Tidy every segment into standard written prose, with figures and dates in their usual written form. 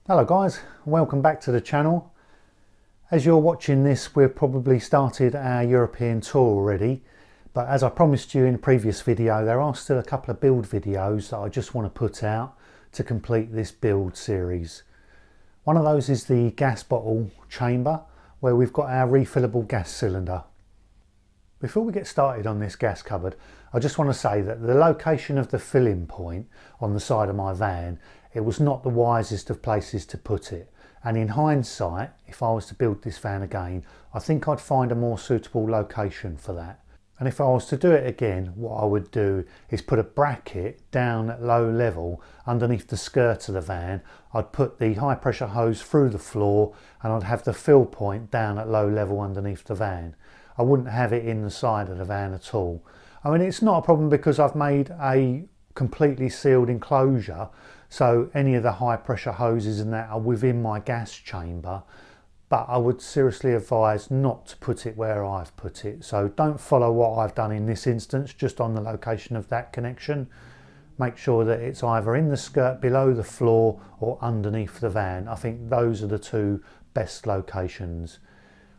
Hello guys, welcome back to the channel. As you're watching this, we've probably started our European tour already, but as I promised you in a previous video, there are still a couple of build videos that I just want to put out to complete this build series. One of those is the gas bottle chamber, where we've got our refillable gas cylinder. Before we get started on this gas cupboard, I just want to say that the location of the filling point on the side of my van, it was not the wisest of places to put it. And in hindsight, if I was to build this van again, I think I'd find a more suitable location for that. And if I was to do it again, what I would do is put a bracket down at low level underneath the skirt of the van. I'd put the high pressure hose through the floor and I'd have the fill point down at low level underneath the van. I wouldn't have it in the side of the van at all. I mean, it's not a problem because I've made a completely sealed enclosure, so any of the high pressure hoses and that are within my gas chamber, but I would seriously advise not to put it where I've put it. So don't follow what I've done in this instance, just on the location of that connection. Make sure that it's either in the skirt below the floor or underneath the van. I think those are the two best locations.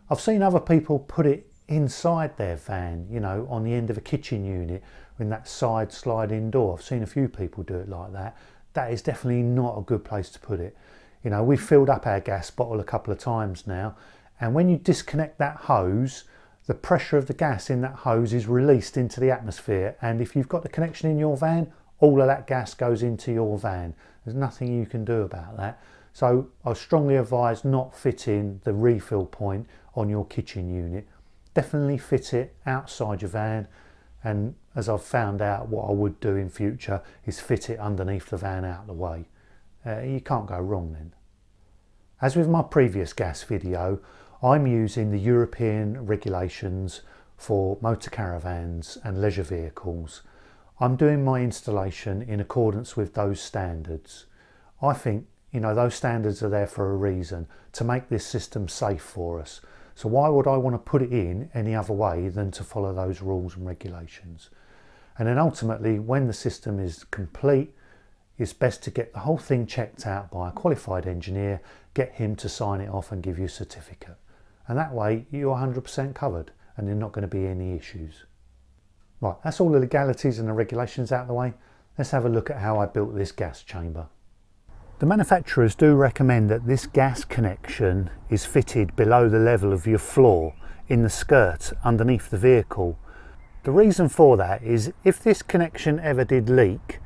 I've seen other people put it inside their van, you know, on the end of a kitchen unit in that side sliding door. I've seen a few people do it like that. That is definitely not a good place to put it. You know, we've filled up our gas bottle a couple of times now, and when you disconnect that hose, the pressure of the gas in that hose is released into the atmosphere, and if you've got the connection in your van, all of that gas goes into your van. There's nothing you can do about that. So I strongly advise not fitting the refill point on your kitchen unit. Definitely fit it outside your van, and as I've found out, what I would do in future is fit it underneath the van out of the way. You can't go wrong then. As with my previous gas video, I'm using the European regulations for motor caravans and leisure vehicles. I'm doing my installation in accordance with those standards. I think, you know, those standards are there for a reason, to make this system safe for us. So why would I want to put it in any other way than to follow those rules and regulations? And then ultimately, when the system is complete, it's best to get the whole thing checked out by a qualified engineer, get him to sign it off and give you a certificate. And that way you're 100% covered and there's not going to be any issues. Right, that's all the legalities and the regulations out of the way. Let's have a look at how I built this gas chamber. The manufacturers do recommend that this gas connection is fitted below the level of your floor in the skirt underneath the vehicle. The reason for that is if this connection ever did leak,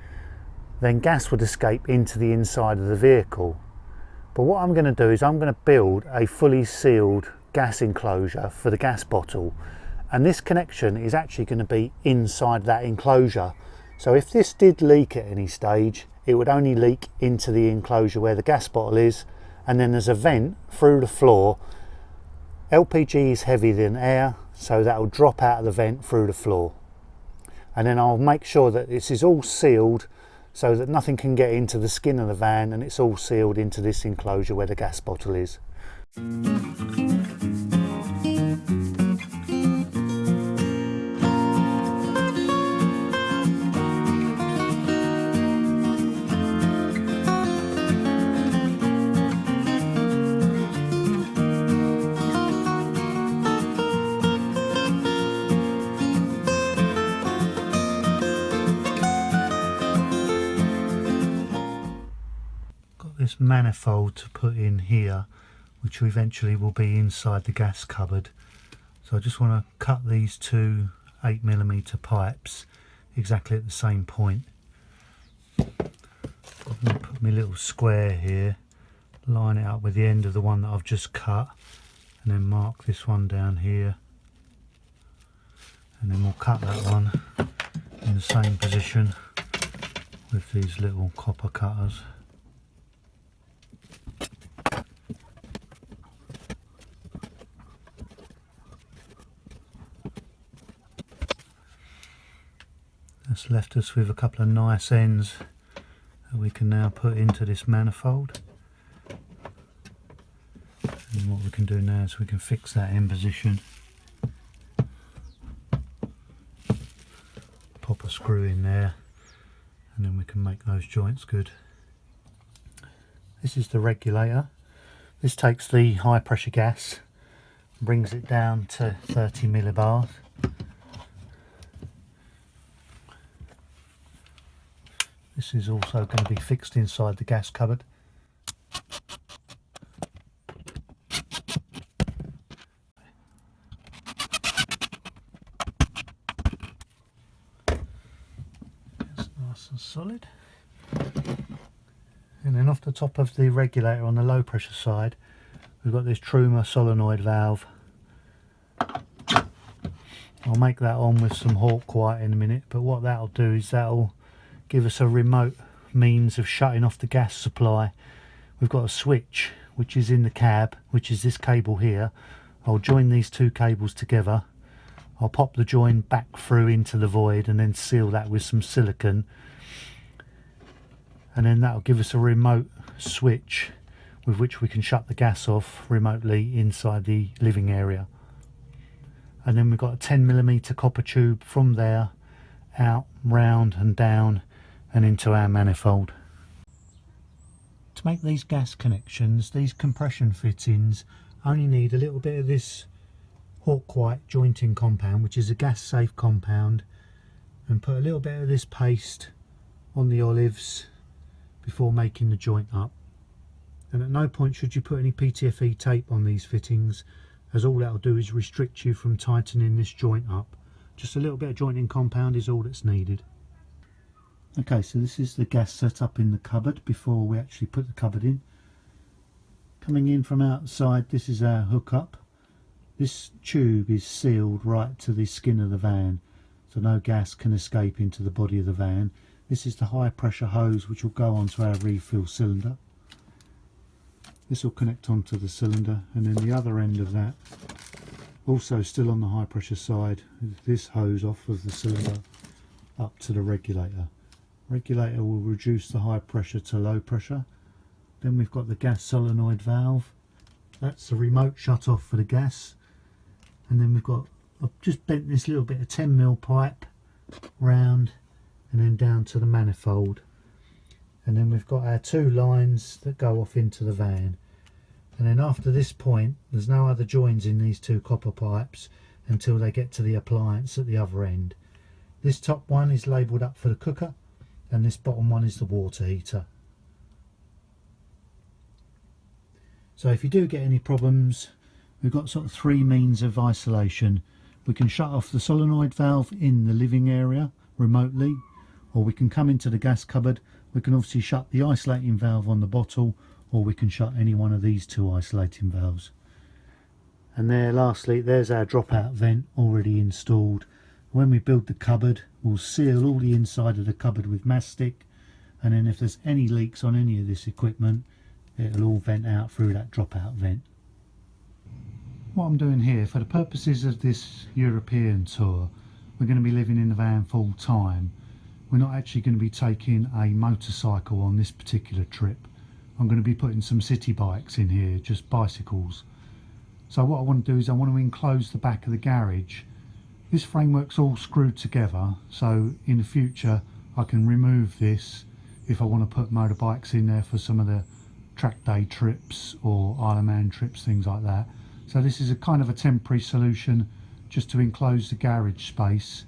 then gas would escape into the inside of the vehicle. But what I'm going to do is I'm going to build a fully sealed gas enclosure for the gas bottle, and this connection is actually going to be inside that enclosure. So if this did leak at any stage, it would only leak into the enclosure where the gas bottle is, and then there's a vent through the floor. LPG is heavier than air, so that will drop out of the vent through the floor. And then I'll make sure that this is all sealed so that nothing can get into the skin of the van, and it's all sealed into this enclosure where the gas bottle is. This manifold to put in here, which eventually will be inside the gas cupboard. So I just want to cut these two 8mm pipes exactly at the same point. I'm going to put my little square here, line it up with the end of the one that I've just cut, and then mark this one down here, and then we'll cut that one in the same position with these little copper cutters. That's left us with a couple of nice ends that we can now put into this manifold. And what we can do now is we can fix that in position. Pop a screw in there, and then we can make those joints good. This is the regulator. This takes the high pressure gas and brings it down to 30 millibars. This is also going to be fixed inside the gas cupboard. It's nice and solid. And then off the top of the regulator on the low pressure side, we've got this Truma solenoid valve. I'll make that on with some Hawk White in a minute, but what that'll do is that'll give us a remote means of shutting off the gas supply. We've got a switch which is in the cab, which is this cable here. I'll join these two cables together. I'll pop the join back through into the void and then seal that with some silicone, and then that'll give us a remote switch with which we can shut the gas off remotely inside the living area. And then we've got a 10mm copper tube from there out, round and down and into our manifold. To make these gas connections, these compression fittings only need a little bit of this Hawk White jointing compound, which is a gas safe compound, and put a little bit of this paste on the olives before making the joint up. And at no point should you put any PTFE tape on these fittings, as all that'll do is restrict you from tightening this joint up. Just a little bit of jointing compound is all that's needed. Okay, so this is the gas setup in the cupboard before we actually put the cupboard in. Coming in from outside, this is our hookup. This tube is sealed right to the skin of the van, so no gas can escape into the body of the van. This is the high pressure hose which will go onto our refill cylinder. This will connect onto the cylinder, and then the other end of that, also still on the high pressure side, this hose off of the cylinder up to the regulator. Regulator will reduce the high pressure to low pressure. Then we've got the gas solenoid valve. That's the remote shut off for the gas. And then we've got, I've just bent this little bit of 10mm pipe round and then down to the manifold. And then we've got our two lines that go off into the van. And then after this point, there's no other joins in these two copper pipes until they get to the appliance at the other end. This top one is labelled up for the cooker, and this bottom one is the water heater. So if you do get any problems, we've got sort of three means of isolation. We can shut off the solenoid valve in the living area remotely, or we can come into the gas cupboard. We can obviously shut the isolating valve on the bottle, or we can shut any one of these two isolating valves. And there, lastly, there's our dropout vent already installed. When we build the cupboard, we'll seal all the inside of the cupboard with mastic, and then if there's any leaks on any of this equipment, it'll all vent out through that dropout vent. What I'm doing here, for the purposes of this European tour, we're going to be living in the van full time. We're not actually going to be taking a motorcycle on this particular trip. I'm going to be putting some city bikes in here, just bicycles. So what I want to do is I want to enclose the back of the garage. This framework's all screwed together, so in the future I can remove this if I want to put motorbikes in there for some of the track day trips or Isle of Man trips, things like that. So this is a kind of a temporary solution just to enclose the garage space,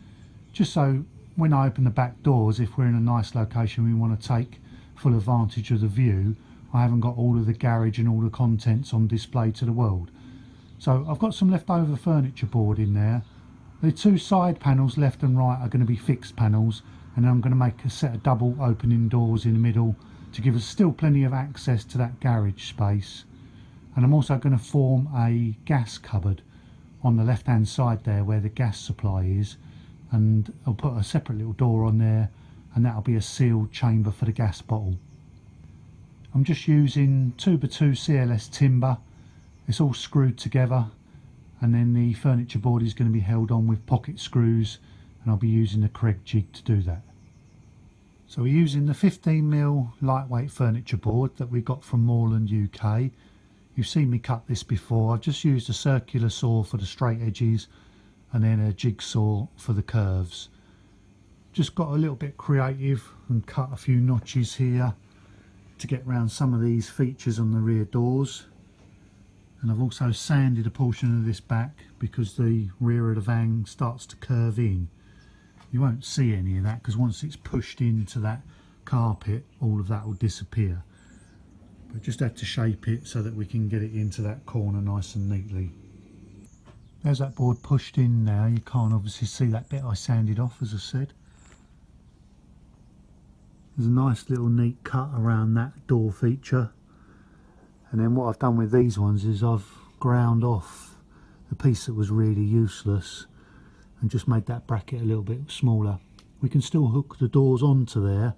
just so when I open the back doors, if we're in a nice location we want to take full advantage of the view, I haven't got all of the garage and all the contents on display to the world. So I've got some leftover furniture board in there. The two side panels left and right are going to be fixed panels, and then I'm going to make a set of double opening doors in the middle to give us still plenty of access to that garage space. And I'm also going to form a gas cupboard on the left hand side there where the gas supply is, and I'll put a separate little door on there, and that'll be a sealed chamber for the gas bottle. I'm just using 2x2 CLS timber. It's all screwed together, and then the furniture board is going to be held on with pocket screws, and I'll be using the Craig jig to do that. So we're using the 15mm lightweight furniture board that we got from Moreland UK. You've seen me cut this before. I've just used a circular saw for the straight edges and then a jigsaw for the curves. Just got a little bit creative and cut a few notches here to get around some of these features on the rear doors, and I've also sanded a portion of this back because the rear of the van starts to curve in. You won't see any of that because once it's pushed into that carpet, all of that will disappear. But just had to shape it so that we can get it into that corner nice and neatly. There's that board pushed in now. You can't obviously see that bit I sanded off, as I said. There's a nice little neat cut around that door feature. And then what I've done with these ones is I've ground off the piece that was really useless and just made that bracket a little bit smaller. We can still hook the doors onto there,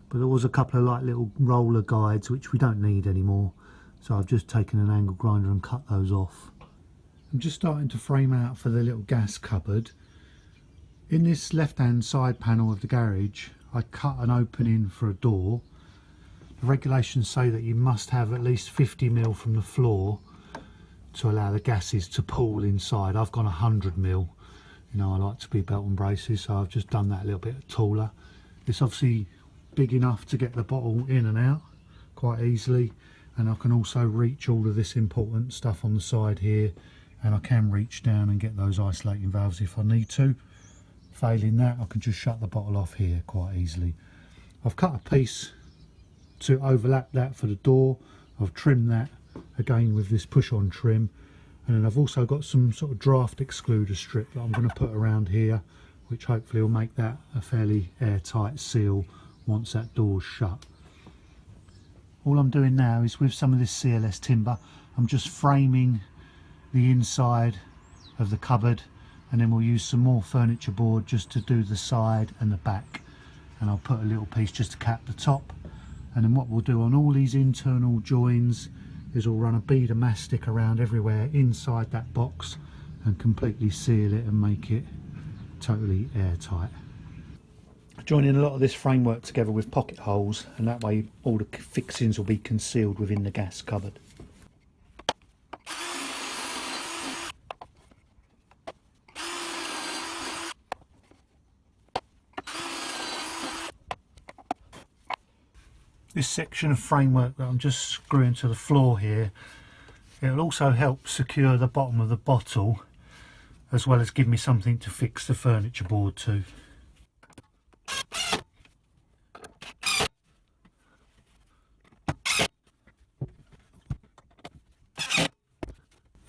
but there was a couple of like little roller guides which we don't need anymore, so I've just taken an angle grinder and cut those off. I'm just starting to frame out for the little gas cupboard. In this left hand side panel of the garage I cut an opening for a door. The regulations say that you must have at least 50mm from the floor to allow the gases to pool inside. I've gone 100mm. You know, I like to be belt and braces, so I've just done that a little bit taller. It's obviously big enough to get the bottle in and out quite easily, and I can also reach all of this important stuff on the side here, and I can reach down and get those isolating valves if I need to. Failing that, I can just shut the bottle off here quite easily. I've cut a piece to overlap that for the door. I've trimmed that again with this push-on trim, and then I've also got some sort of draft excluder strip that I'm going to put around here, which hopefully will make that a fairly airtight seal once that door's shut. All I'm doing now is with some of this CLS timber, I'm just framing the inside of the cupboard, and then we'll use some more furniture board just to do the side and the back, and I'll put a little piece just to cap the top. And then what we'll do on all these internal joins is we'll run a bead of mastic around everywhere inside that box and completely seal it and make it totally airtight. Joining a lot of this framework together with pocket holes, and that way all the fixings will be concealed within the gas cupboard. This section of framework that I'm just screwing to the floor here, it will also help secure the bottom of the bottle, as well as give me something to fix the furniture board to.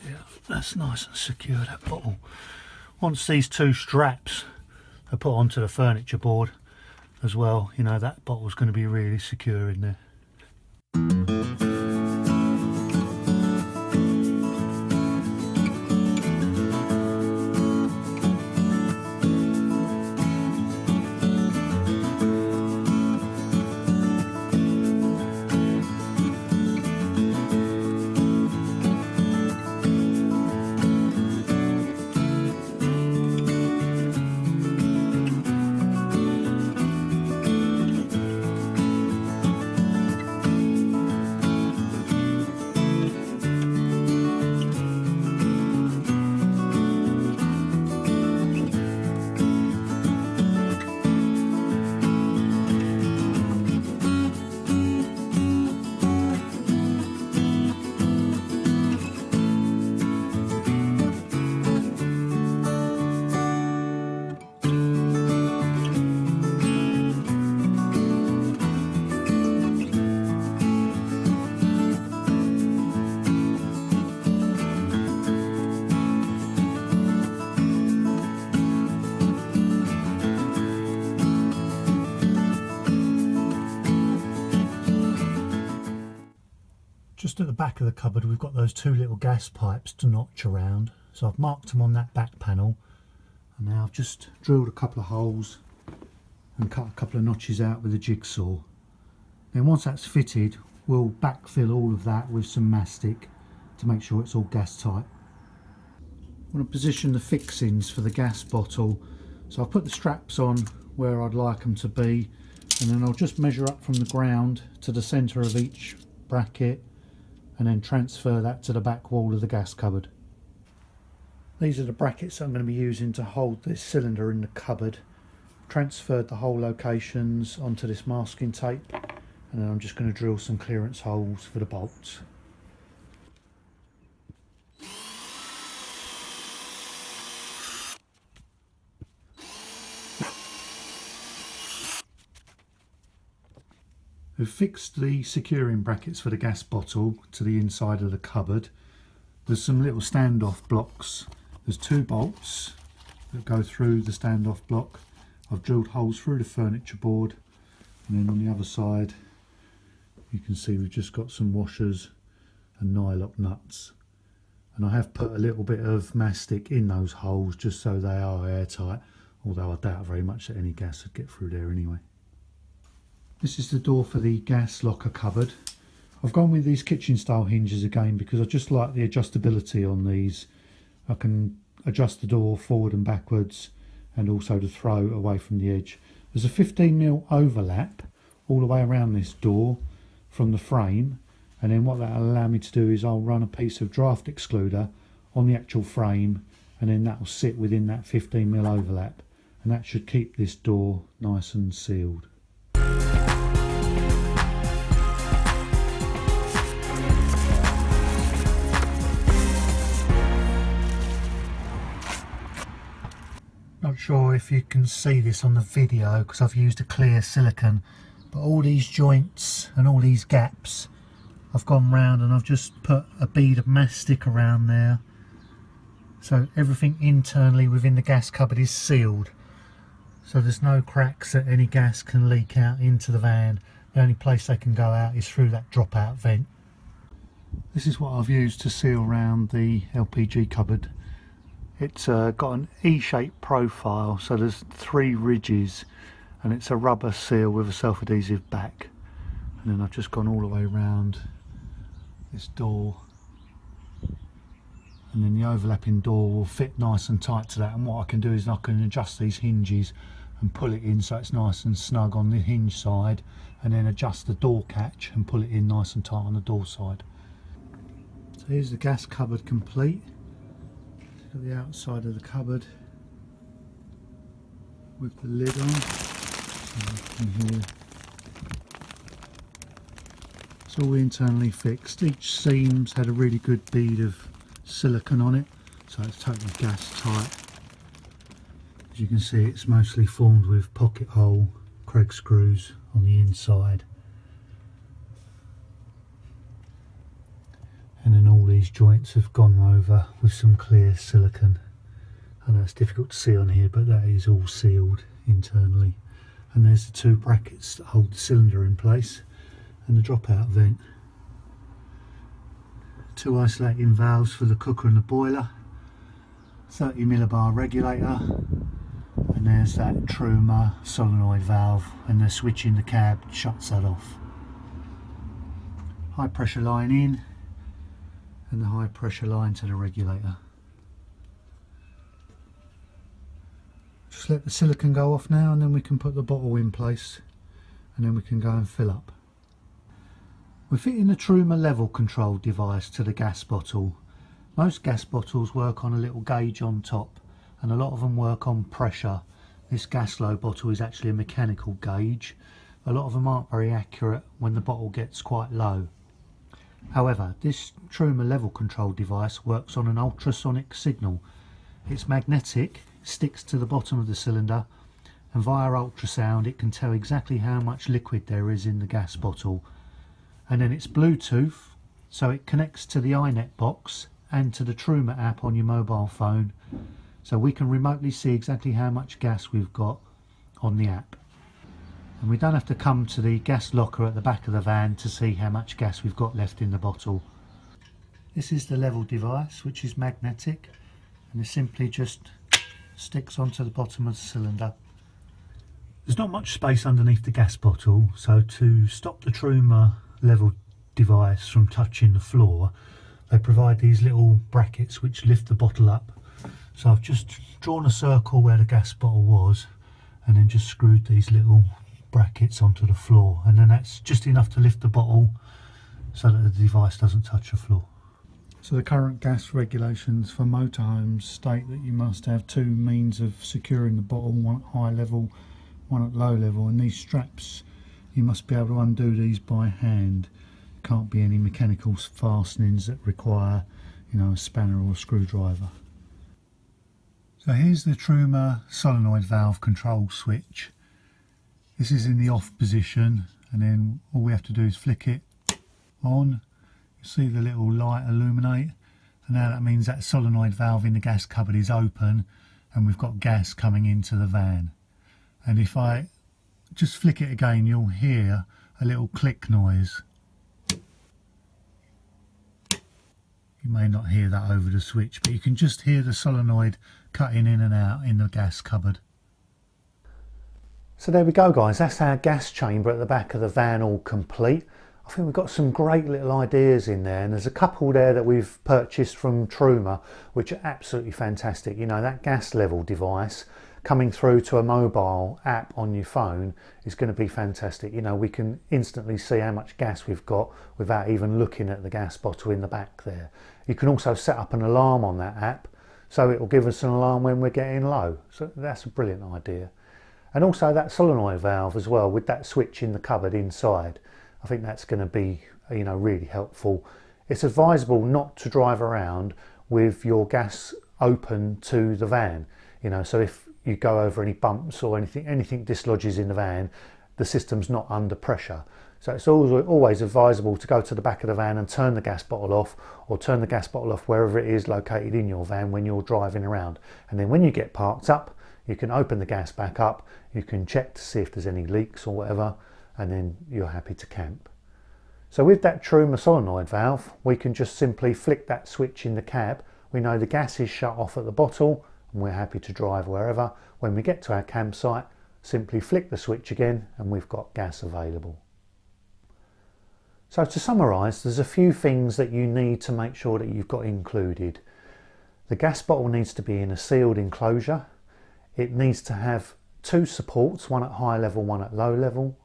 Yeah, that's nice and secure, that bottle. Once these two straps are put onto the furniture board as well, you know, that bottle's going to be really secure in there. Just at the back of the cupboard we've got those two little gas pipes to notch around, so I've marked them on that back panel, and now I've just drilled a couple of holes and cut a couple of notches out with a jigsaw. Then once that's fitted, we'll backfill all of that with some mastic to make sure it's all gas tight. I want to position the fixings for the gas bottle, so I've put the straps on where I'd like them to be, and then I'll just measure up from the ground to the centre of each bracket and then transfer that to the back wall of the gas cupboard. These are the brackets I'm going to be using to hold this cylinder in the cupboard. Transferred the hole locations onto this masking tape, and then I'm just going to drill some clearance holes for the bolts. We've fixed the securing brackets for the gas bottle to the inside of the cupboard. There's some little standoff blocks. There's 2 bolts that go through the standoff block. I've drilled holes through the furniture board, and then on the other side you can see we've just got some washers and nylock nuts, and I have put a little bit of mastic in those holes just so they are airtight, although I doubt very much that any gas would get through there anyway. This is the door for the gas locker cupboard. I've gone with these kitchen style hinges again because I just like the adjustability on these. I can adjust the door forward and backwards, and also the throw away from the edge. There's a 15mm overlap all the way around this door from the frame, and then what that'll allow me to do is I'll run a piece of draft excluder on the actual frame, and then that will sit within that 15mm overlap, and that should keep this door nice and sealed. Not sure if you can see this on the video because I've used a clear silicone, but all these joints and all these gaps I've gone round and I've just put a bead of mastic around there, so everything internally within the gas cupboard is sealed, so there's no cracks that any gas can leak out into the van. The only place they can go out is through that dropout vent. This is what I've used to seal around the LPG cupboard. It's got an E-shaped profile, so there's 3 ridges, and it's a rubber seal with a self-adhesive back. And then I've just gone all the way around this door, and then the overlapping door will fit nice and tight to that. And what I can do is I can adjust these hinges and pull it in so it's nice and snug on the hinge side, and then adjust the door catch and pull it in nice and tight on the door side. So here's the gas cupboard complete. Got the outside of the cupboard with the lid on. Here. It's all internally fixed. Each seam's had a really good bead of silicone on it, so it's totally gas tight. As you can see, it's mostly formed with pocket hole Kreg screws on the inside. And then all these joints have gone over with some clear silicone. I know it's difficult to see on here, but that is all sealed internally. And there's the 2 brackets that hold the cylinder in place and the dropout vent. 2 isolating valves for the cooker and the boiler, 30 millibar regulator, and there's that Truma solenoid valve, and the switch in the cab shuts that off. High pressure line in, and the high pressure line to the regulator. Just let the silicone go off now, and then we can put the bottle in place, and then we can go and fill up. We're fitting the Truma level control device to the gas bottle. Most gas bottles work on a little gauge on top, and a lot of them work on pressure. This Gaslow bottle is actually a mechanical gauge. A lot of them aren't very accurate when the bottle gets quite low. However, this Truma level control device works on an ultrasonic signal. It's magnetic, sticks to the bottom of the cylinder, and via ultrasound it can tell exactly how much liquid there is in the gas bottle. And then it's Bluetooth, so it connects to the iNet box and to the Truma app on your mobile phone, so we can remotely see exactly how much gas we've got on the app. And we don't have to come to the gas locker at the back of the van to see how much gas we've got left in the bottle. This is the level device, which is magnetic, and it simply just sticks onto the bottom of the cylinder. There's not much space underneath the gas bottle, so to stop the Truma level device from touching the floor, they provide these little brackets which lift the bottle up. So I've just drawn a circle where the gas bottle was, and then just screwed these little brackets onto the floor, and then that's just enough to lift the bottle so that the device doesn't touch the floor. So the current gas regulations for motorhomes state that you must have 2 means of securing the bottle, one at high level, one at low level, and these straps You must be able to undo these by hand. Can't be any mechanical fastenings that require, you know, a spanner or a screwdriver. So here's the Truma solenoid valve control switch. This is in the off position, and then all we have to do is flick it on. You see the little light illuminate, and now that means that solenoid valve in the gas cupboard is open and we've got gas coming into the van. And if I just flick it again, you'll hear a little click noise. You may not hear that over the switch, but you can just hear the solenoid cutting in and out in the gas cupboard. So there we go guys, that's our gas chamber at the back of the van all complete. I think we've got some great little ideas in there, and there's a couple there that we've purchased from Truma which are absolutely fantastic. You know, that gas level device coming through to a mobile app on your phone is going to be fantastic. You know, we can instantly see how much gas we've got without even looking at the gas bottle in the back there. You can also set up an alarm on that app, so it will give us an alarm when we're getting low. So that's a brilliant idea. And also that solenoid valve as well, with that switch in the cupboard inside. I think that's going to be, you know, really helpful. It's advisable not to drive around with your gas open to the van. You know, so if you go over any bumps or anything dislodges in the van, the system's not under pressure. So it's always advisable to go to the back of the van and turn the gas bottle off, or turn the gas bottle off wherever it is located in your van when you're driving around. And then when you get parked up, you can open the gas back up, you can check to see if there's any leaks or whatever, and then you're happy to camp. So with that Truma solenoid valve, we can just simply flick that switch in the cab. We know the gas is shut off at the bottle and we're happy to drive wherever. When we get to our campsite, simply flick the switch again and we've got gas available. So to summarise, there's a few things that you need to make sure that you've got included. The gas bottle needs to be in a sealed enclosure. It needs to have two supports, one at high level, one at low level.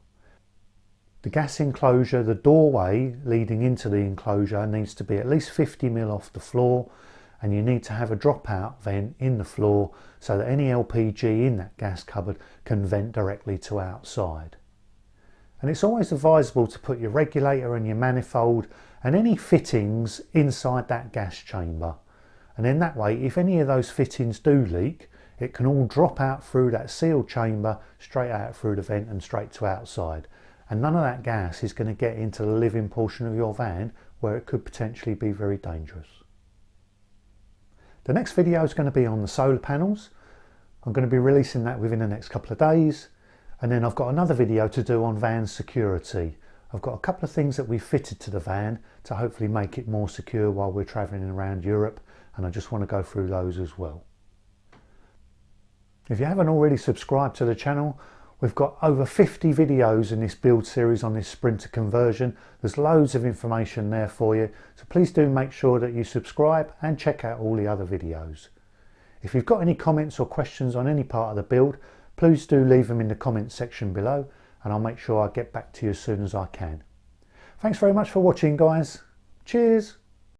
The gas enclosure, the doorway leading into the enclosure, needs to be at least 50 mil off the floor, and you need to have a dropout vent in the floor so that any LPG in that gas cupboard can vent directly to outside. And it's always advisable to put your regulator and your manifold and any fittings inside that gas chamber. And then that way, if any of those fittings do leak, it can all drop out through that sealed chamber, straight out through the vent and straight to outside. And none of that gas is going to get into the living portion of your van where it could potentially be very dangerous. The next video is going to be on the solar panels. I'm going to be releasing that within the next couple of days. And then I've got another video to do on van security. I've got a couple of things that we've fitted to the van to hopefully make it more secure while we're travelling around Europe, and I just want to go through those as well. If you haven't already subscribed to the channel, we've got over 50 videos in this build series on this Sprinter conversion. There's loads of information there for you, so please do make sure that you subscribe and check out all the other videos. If you've got any comments or questions on any part of the build, please do leave them in the comments section below, and I'll make sure I get back to you as soon as I can. Thanks very much for watching guys. Cheers!